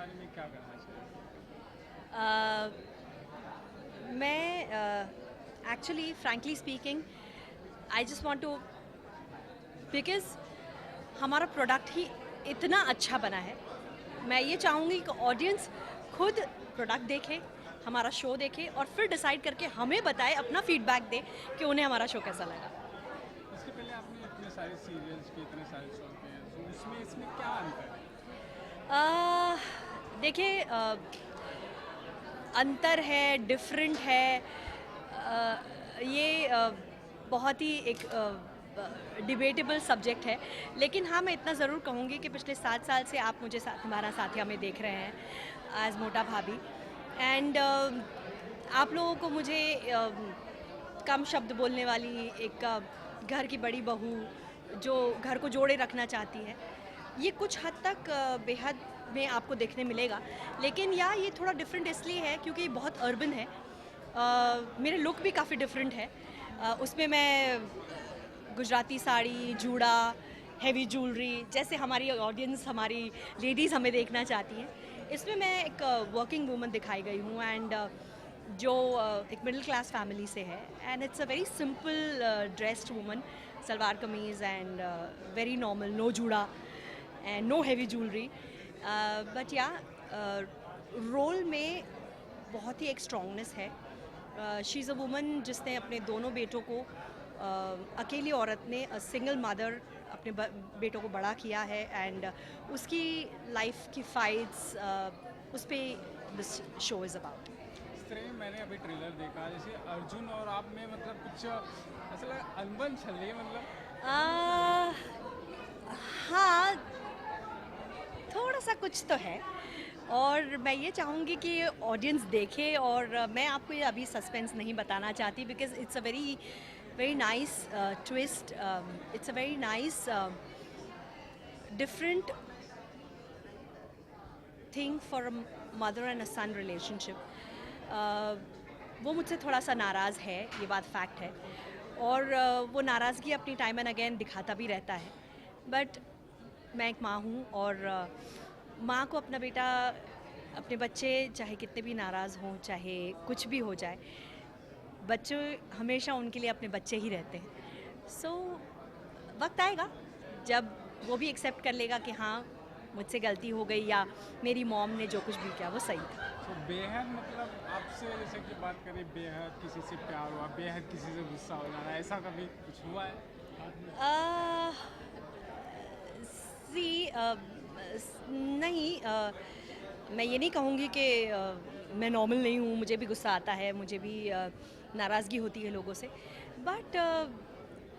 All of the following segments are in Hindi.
बारे में क्या कहना चाहिए? मैं actually frankly speaking I just want to because हमारा प्रोडक्ट ही इतना अच्छा बना है। मैं ये चाहूँगी कि ऑडियंस खुद प्रोडक्ट देखे, हमारा शो देखे और फिर डिसाइड करके हमें बताए, अपना फीडबैक दे कि उन्हें हमारा शो कैसा लगा। इसके पहले आपने इतने सारे सीरियल्स के इतने सारे शो किए हैं, तो उसमें इसमें क्या अंतर है? अह, देखिए, अंतर है, डिफरेंट है। ये बहुत ही एक डिबेटेबल सब्जेक्ट है, लेकिन हाँ, मैं इतना ज़रूर कहूँगी कि पिछले 7 साल से आप मुझे हमारा साथिया में देख रहे हैं एज मोटा भाभी। एंड आप लोगों को मुझे कम शब्द बोलने वाली एक घर की बड़ी बहू जो घर को जोड़े रखना चाहती है, ये कुछ हद तक बेहद में आपको देखने मिलेगा। लेकिन या ये थोड़ा डिफरेंट इसलिए है क्योंकि ये बहुत अर्बन है। मेरे लुक भी काफ़ी डिफरेंट है। उसमें मैं गुजराती साड़ी, जूड़ा, हेवी ज्वेलरी, जैसे हमारी ऑडियंस, हमारी लेडीज़ हमें देखना चाहती हैं। इसमें मैं एक वर्किंग वूमन दिखाई गई हूँ एंड जो एक मिडिल क्लास फैमिली से है and it's a very simple dressed woman, salwar kameez and very normal, no juda and no heavy jewellery. But या रोल में बहुत ही एक स्ट्रॉन्गनेस है। शी इज़ अ वुमन जिसने अपने दोनों बेटों को, अकेली औरत ने, सिंगल मदर, अपने बेटों को बड़ा किया है एंड उसकी लाइफ की फाइट्स, उस पर दिस शो इज़ अबाउट। इस तरह में मैंने अभी ट्रेलर देखा, जैसे अर्जुन और आप में मतलब कुछ ऐसा लगा अनबन चल रही है मतलब। हाँ, थोड़ा सा कुछ तो है और मैं ये चाहूँगी कि ऑडियंस देखे और मैं आपको ये अभी सस्पेंस नहीं बताना चाहती because it's a very very nice twist, it's a very nice different thing for a mother and a sun relationship. वो मुझसे थोड़ा सा नाराज़ है, ये बात फैक्ट है। और वो नाराज़गी अपनी टाइम एंड अगेन दिखाता भी रहता है। बट मैं एक माँ हूँ और माँ को अपना बेटा, अपने बच्चे चाहे कितने भी नाराज़ हों, चाहे कुछ भी हो जाए, बच्चे हमेशा उनके लिए अपने बच्चे ही रहते हैं। सो वक्त आएगा जब वो भी एक्सेप्ट कर लेगा कि हाँ, मुझसे गलती हो गई या मेरी मॉम ने जो कुछ भी किया वो सही था। तो बेहद मतलब आपसे जैसे कि बात करें, बेहद किसी से प्यार हुआ, बेहद किसी से गुस्सा हो जाना, ऐसा कभी कुछ हुआ है बाद में? अह, सी नहीं, मैं ये नहीं कहूँगी कि मैं नॉर्मल नहीं हूँ, मुझे भी गुस्सा आता है, मुझे भी नाराज़गी होती है लोगों से। बट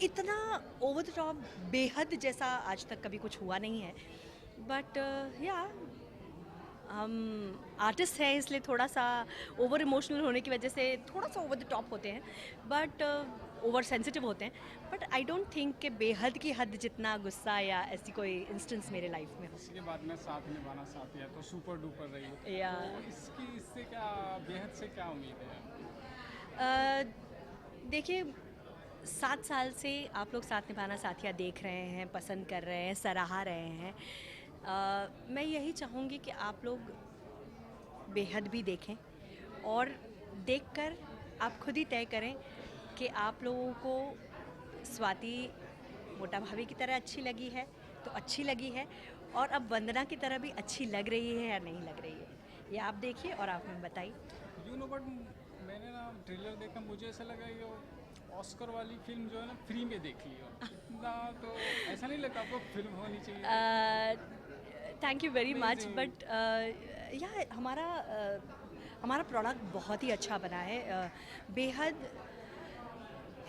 इतना ओवर द टॉप बेहद जैसा आज तक कभी कुछ हुआ नहीं है। बट या हम आर्टिस्ट हैं इसलिए थोड़ा सा ओवर इमोशनल होने की वजह से थोड़ा सा ओवर द टॉप होते हैं, बट ओवर सेंसिटिव होते हैं। बट आई डोंट थिंक कि बेहद की हद जितना गुस्सा या ऐसी कोई इंस्टेंस मेरे लाइफ में हो। इसके बाद में साथ निभाना साथी है तो सुपर डुपर रही है, या तो इससे क्या, बेहद से क्या उम्मीद है? देखिए, 7 साल से आप लोग साथ निभाना साथिया देख रहे हैं, पसंद कर रहे हैं, सराहा रहे हैं। मैं यही चाहूँगी कि आप लोग बेहद भी देखें और देखकर आप खुद ही तय करें कि आप लोगों को स्वाति मोटा भाभी की तरह अच्छी लगी है तो अच्छी लगी है, और अब वंदना की तरह भी अच्छी लग रही है या नहीं लग रही है, ये आप देखिए और आप हमें बताइए। यू नो, बट मैंने ना ट्रेलर देखा, मुझे ऐसा लगा कि वो ऑस्कर वाली फिल्म जो है ना, फ्री में देख ली हो इतना, तो ऐसा नहीं लगता आपको फिल्म होनी चाहिए थी? Thank you very much, amazing. But या हमारा प्रोडक्ट बहुत ही अच्छा बना है। बेहद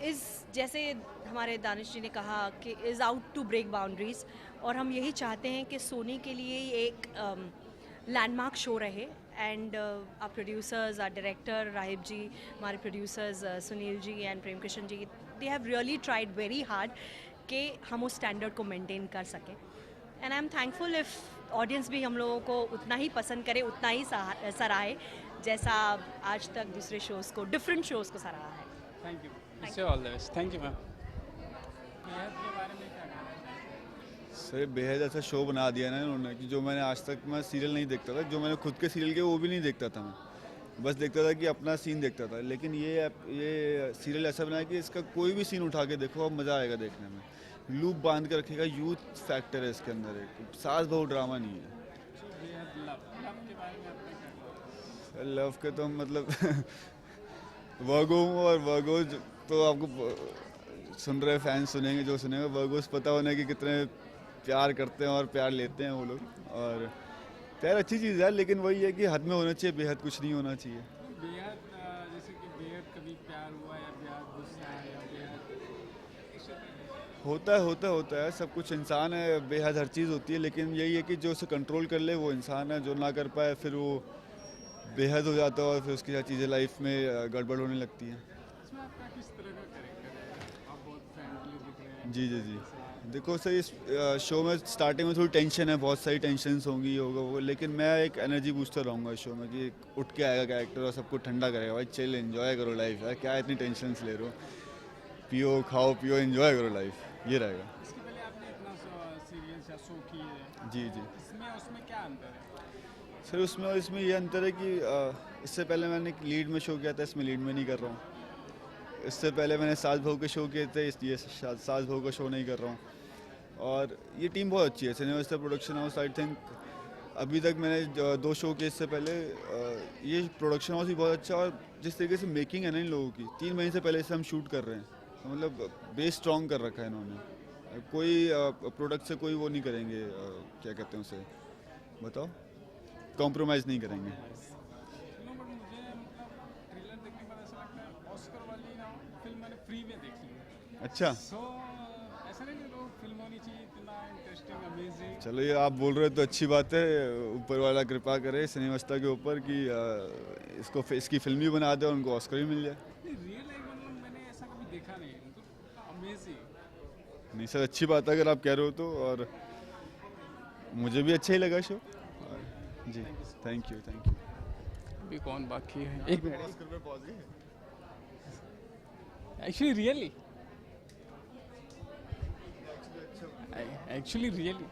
इज़, जैसे हमारे दानिश जी ने कहा कि is out to break boundaries, और हम यही चाहते हैं कि सोनी के लिए ये एक लैंडमार्क शो रहे। And our producers, our director Rahib ji, हमारे producers Sunil ji and Prem Krishna ji, they have really tried very hard कि हम उस स्टैंडर्ड को मेंटेन कर सकें। And I am thankful if audience भी हम लोगों को उतना ही पसंद करे, उतना ही सराहे जैसा आज तक दूसरे शोज़ को, डिफरेंट शोज़ को सराहा है। Thank you. थैंक इससे you. All the best. Thank you ma'am. बेहद के बारे में क्या कहना चाहिए? सर बेहद ऐसा शो बना दिया ना इन्होंने कि जो मैंने आज तक मैं सीरियल नहीं देखता था, जो मैंने खुद के सीरियल के वो भी नहीं देखता था मैं, बस देखता था कि अपना सीन देखता था। लेकिन ये सीरियल ऐसा बनाया कि इसका कोई भी सीन उठा के देखो, अब मज़ा आएगा देखने में। लूप बांध के रखेगा, यूथ फैक्टर है इसके अंदर, एक सास बहू ड्रामा नहीं है। बेहद लव लव के बारे में आपने क्या कहा? लव के तो मतलब वर्गो हूँ, और वर्गो तो आपको सुन रहे फैंस सुनेंगे जो सुनेंगे, वर्गोस पता होने कि कितने प्यार करते हैं और प्यार लेते हैं वो लोग। और प्यार अच्छी चीज़ है, लेकिन वही है कि हद में होना चाहिए, बेहद कुछ नहीं होना चाहिए। बेहद जैसे कि बेहद कभी प्यार हुआ या बेहद गुस्सा है या बेहद इस होता है सब कुछ। इंसान है, बेहद हर चीज़ होती है, लेकिन यही है कि जो उसे कंट्रोल कर ले वो इंसान है, जो ना कर पाए फिर वो बेहद हो जाता है और फिर उसकी सारी चीज़ें लाइफ में गड़बड़ होने लगती हैं। इसमें आपका किस तरह का कैरेक्टर है? आप बहुत फ्रेंडली दिख रहे हैं। जी। देखो सर, इस शो में स्टार्टिंग में थोड़ी टेंशन है, बहुत सारी टेंशन्स होंगी, होगा वो, लेकिन मैं एक एनर्जी बूस्टर रहूँगा इस शो में कि उठ के आएगा कैरेक्टर और सबको ठंडा करेगा। भाई चिल, एंजॉय करो लाइफ, यार क्या इतनी टेंशन्स ले रहे हो, पियो खाओ पियो एंजॉय करो लाइफ, ये रहेगा। इसके पहले आपने इतना सीरियल्स या शो किए हैं, जी। इसमें उसमें क्या अंतर है? सर उसमें और इसमें ये अंतर है कि इससे पहले मैंने लीड में शो किया था, इसमें लीड में नहीं कर रहा हूँ। इससे पहले मैंने सास बहू के शो किए थे, इसलिए सास बहू का शो नहीं कर रहा हूँ। और ये टीम बहुत अच्छी है, cinema production house. I think अभी तक मैंने 2 शो किए इससे पहले, ये प्रोडक्शन हाउस भी बहुत अच्छा। और जिस तरीके से मेकिंग है ना इन लोगों की, 3 महीने से पहले से हम शूट कर रहे हैं, तो मतलब बेस स्ट्रॉन्ग कर रखा है इन्होंने। कोई प्रोडक्ट से कोई वो नहीं करेंगे, क्या कहते हैं उसे, बताओ, कॉम्प्रोमाइज़ नहीं करेंगे। नो बट मुझे मतलब ट्रेलर देखने के बाद ऐसा लगता है ऑस्कर वाली ना फिल्म मैंने फ्री में देखी है। अच्छा, सो ऐसा नहीं कि लोग फिल्म होनी चाहिए इतना इंटरेस्टिंग अमेजिंग। चलो ये आप बोल रहे हो तो अच्छी बात है। ऊपर वाला कृपा करे सिनेमास्ता के ऊपर कि इसकी फिल्म भी बना दे और उनको ऑस्कर भी मिल जाए। रियल लाइफ मतलब मैंने ऐसा कभी देखा नहीं, मतलब अमेजिंग। नहीं सर, अच्छी बात है अगर आप कह रहे हो तो, और मुझे भी अच्छा ही लगा शो। Ji, thank you. अभी कौन बाकी है? एक मिनट। एक्चुअली रियली रियली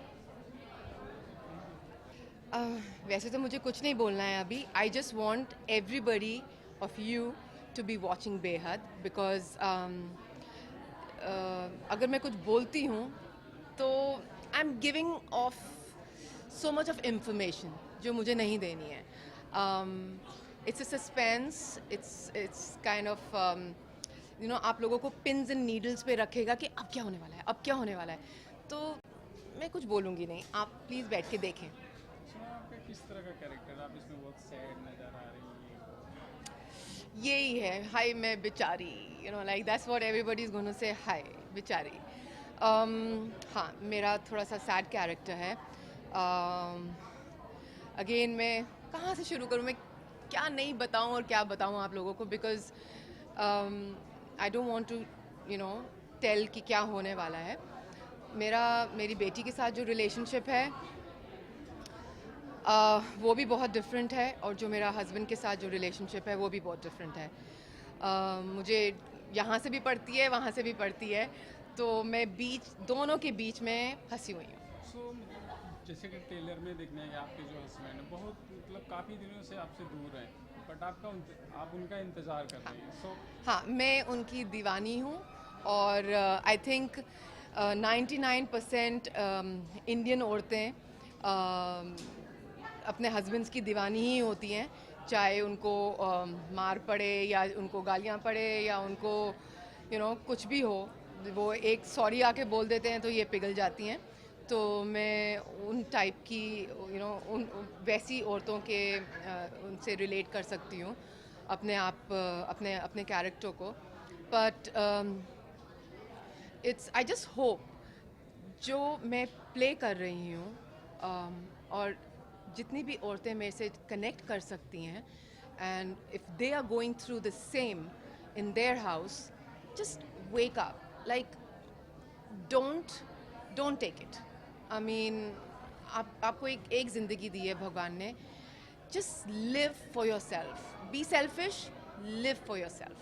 वैसे तो मुझे कुछ नहीं बोलना है अभी. I just want everybody of you to be watching बेहद, बिकॉज अगर मैं कुछ बोलती हूँ तो I am giving off so much of information जो मुझे नहीं देनी है. It's a suspense, it's kind of you know, आप लोगों को पिन्स एंड नीडल्स पे रखेगा कि अब क्या होने वाला है, अब क्या होने वाला है. तो मैं कुछ बोलूँगी नहीं, आप प्लीज़ बैठ के देखें. आपका किस तरह का कैरेक्टर? आप इसमें बहुत सैड नजर आ रही है। यही है, हाय मैं बेचारी, you know, like that's what everybody is gonna say, हाय बेचारी. हाँ, मेरा थोड़ा सा सैड कैरेक्टर है. अगेन मैं कहाँ से शुरू करूँ, मैं क्या नहीं बताऊँ और क्या बताऊँ आप लोगों को, because I don't want to you know tell कि क्या होने वाला है. मेरी बेटी के साथ जो रिलेशनशिप है वो भी बहुत डिफरेंट है, और जो मेरा हस्बैंड के साथ जो रिलेशनशिप है वो भी बहुत डिफरेंट है. मुझे यहाँ से भी पड़ती है, वहाँ से भी पड़ती है, तो मैं दोनों के बीच में फंसी हुई हूँ. सो जैसे कि ट्रेलर में देखने हैं आपके जो हस्बैंड है बहुत मतलब काफ़ी दिनों से आपसे दूर हैं, बट आप उनका इंतज़ार कर रही हैं. सो हाँ, मैं उनकी दीवानी हूँ, और आई थिंक 99% इंडियन औरतें अपने हस्बैंड्स की दीवानी ही होती हैं, चाहे उनको मार पड़े या उनको गालियाँ पड़े या उनको यू नो कुछ भी हो, वो एक सॉरी आके बोल देते हैं तो ये पिघल जाती हैं. तो मैं उन टाइप की यू नो उन वैसी औरतों के उनसे रिलेट कर सकती हूँ अपने कैरेक्टर को. बट आई जस्ट होप जो मैं प्ले कर रही हूँ और जितनी भी औरतें मेरे से कनेक्ट कर सकती हैं, and if they are going through the same in their house, just wake up, like don't take it. I mean आपको एक ज़िंदगी दी है भगवान ने. Just live for yourself, be selfish, live for yourself.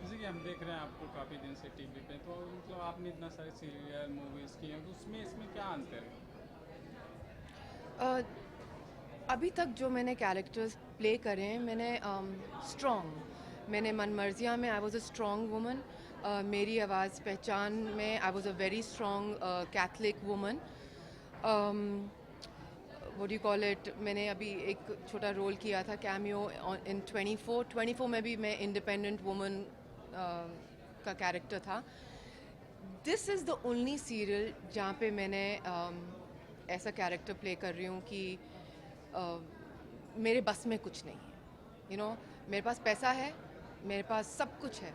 जैसे कि हम देख रहे हैं आपको काफ़ी दिन से टीवी पे, तो मतलब आपने इतना सारे सीरियल मूवीज़ किए हैं, तो उसमें इसमें क्या अंतर है? अभी तक जो मैंने कैरेक्टर्स प्ले करे हैं, मैंने स्ट्रॉन्ग, मैंने मनमर्जिया में I was a strong woman, मेरी आवाज़ पहचान में I was a very strong Catholic woman, what you call it, मैंने अभी एक छोटा रोल किया था कैमियो इन 24 में भी मैं इंडिपेंडेंट वुमन का कैरेक्टर था. This is the only serial जहाँ पे मैंने ऐसा कैरेक्टर प्ले कर रही हूँ कि मेरे बस में कुछ नहीं है. यू नो, मेरे पास पैसा है, मेरे पास सब कुछ है,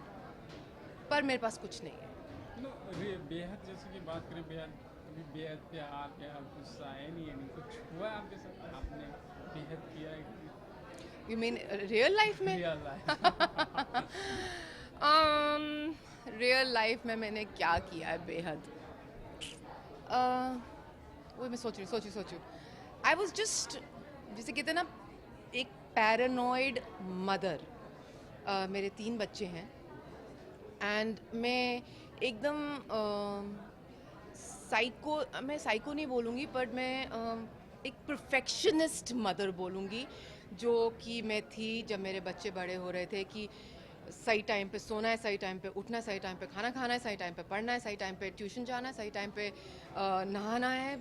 पर मेरे पास कुछ नहीं है. बेहद जैसे कि बात करें, बेहद कभी बेहद प्यार प्यार गुस्सा है नहीं कुछ हुआ है आपके साथ? आपने बेहद किया है? यू मीन रियल लाइफ में? रियल लाइफ रियल लाइफ में मैंने क्या किया है बेहद? वो मैं सोच रही हूँ. आई वॉज जस्ट, जैसे कहते हैं ना, एक पैरानॉइड मदर. मेरे 3 बच्चे हैं एंड मैं एकदम मैं साइको नहीं बोलूँगी, बट मैं एक परफेक्शनिस्ट मदर बोलूँगी, जो कि मैं थी जब मेरे बच्चे बड़े हो रहे थे. कि सही टाइम पे सोना है, सही टाइम पे उठना है, सही टाइम पे खाना खाना है, सही टाइम पे पढ़ना है, सही टाइम पे ट्यूशन जाना है, सही टाइम पे नहाना है,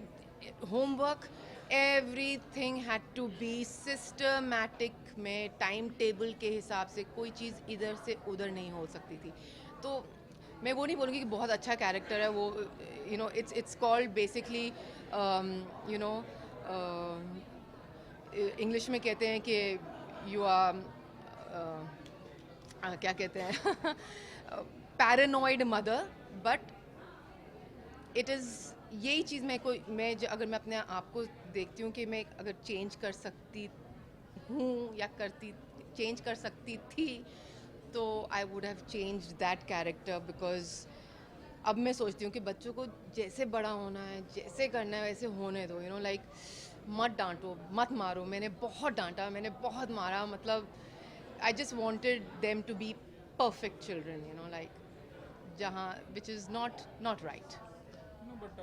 homework, everything had to be systematic में, टाइम टेबल के हिसाब से, कोई चीज़ इधर से उधर नहीं हो सकती थी. तो मैं वो नहीं बोलूँगी कि बहुत अच्छा कैरेक्टर है वो. You know, it's called basically, you know, English में कहते हैं कि यू आर, क्या कहते हैं, paranoid mother. But it is, यही चीज़ अगर मैं अपने आप को देखती हूँ कि मैं अगर चेंज कर सकती हूँ या चेंज कर सकती थी, तो I would have changed that character. Because अब मैं सोचती हूँ कि बच्चों को जैसे बड़ा होना है, जैसे करना है, वैसे होने दो. यू नो, लाइक मत डांटो, मत मारो. मैंने बहुत डांटा, मैंने बहुत मारा. मतलब I just wanted them to be perfect children, you know, like जहाँ which is not right. But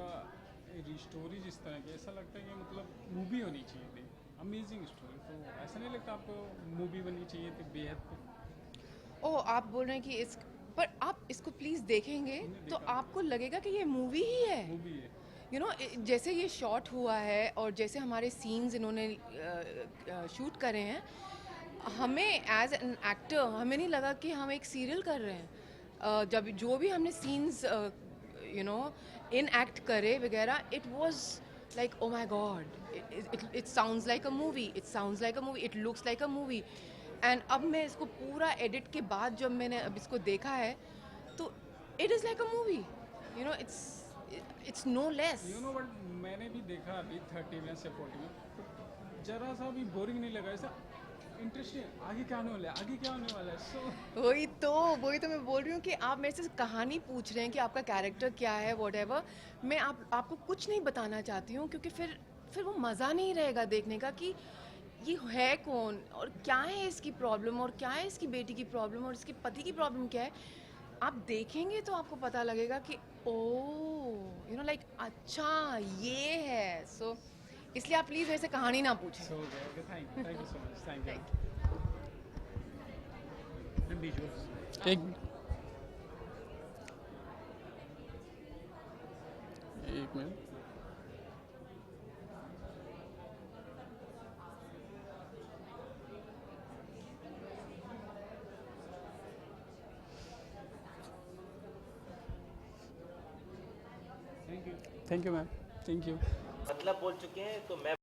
story जिस तरह की, ऐसा लगता है कि मतलब मूवी होनी चाहिए थी, अमेजिंग स्टोरी. तो ऐसा नहीं लगता आपको मूवी बननी चाहिए थी बेहद पे? ओह, आप बोल रहे हैं कि पर आप इसको प्लीज़ देखेंगे तो आपको लगेगा कि ये मूवी ही है. मूवी है. यू नो, जैसे ये शॉट हुआ है और जैसे हमारे सीन्स इन्होंने शूट करे हैं, हमें एज एन एक्टर हमें नहीं लगा कि हम एक सीरियल कर रहे हैं. जब जो भी हमने scenes you know in act करे वगैरह, it was like oh my God, it sounds like a movie, it sounds like a movie, it looks like a movie. And अब मैं इसको पूरा एडिट के बाद जब मैंने अब इसको देखा है, तो it is like a movie. You know, it's no less. You know, but मैंने भी देखा अभी 30 में से 40 में, तो जरा सा भी बोरिंग नहीं लगा. ऐसा इंटरेस्टिंग, आगे क्या होने वाला है, आगे क्या होने वाला है. सो वही तो मैं बोल रही हूँ कि आप मेरे से कहानी पूछ रहे हैं कि आपका कैरेक्टर क्या है, व्हाटएवर. मैं आपको कुछ नहीं बताना चाहती हूँ, क्योंकि फिर वो मज़ा नहीं रहेगा देखने का कि ये है कौन और क्या है इसकी प्रॉब्लम और क्या है इसकी बेटी की प्रॉब्लम और इसके पति की प्रॉब्लम क्या है. आप देखेंगे तो आपको पता लगेगा कि ओह, यू नो, लाइक अच्छा ये है. सो इसलिए आप प्लीज़ मेरे से कहानी ना पूछें. So okay, thank you so much, thank you. एक minute. Thank you ma'am, thank you. मतलब बोल चुके हैं तो मैं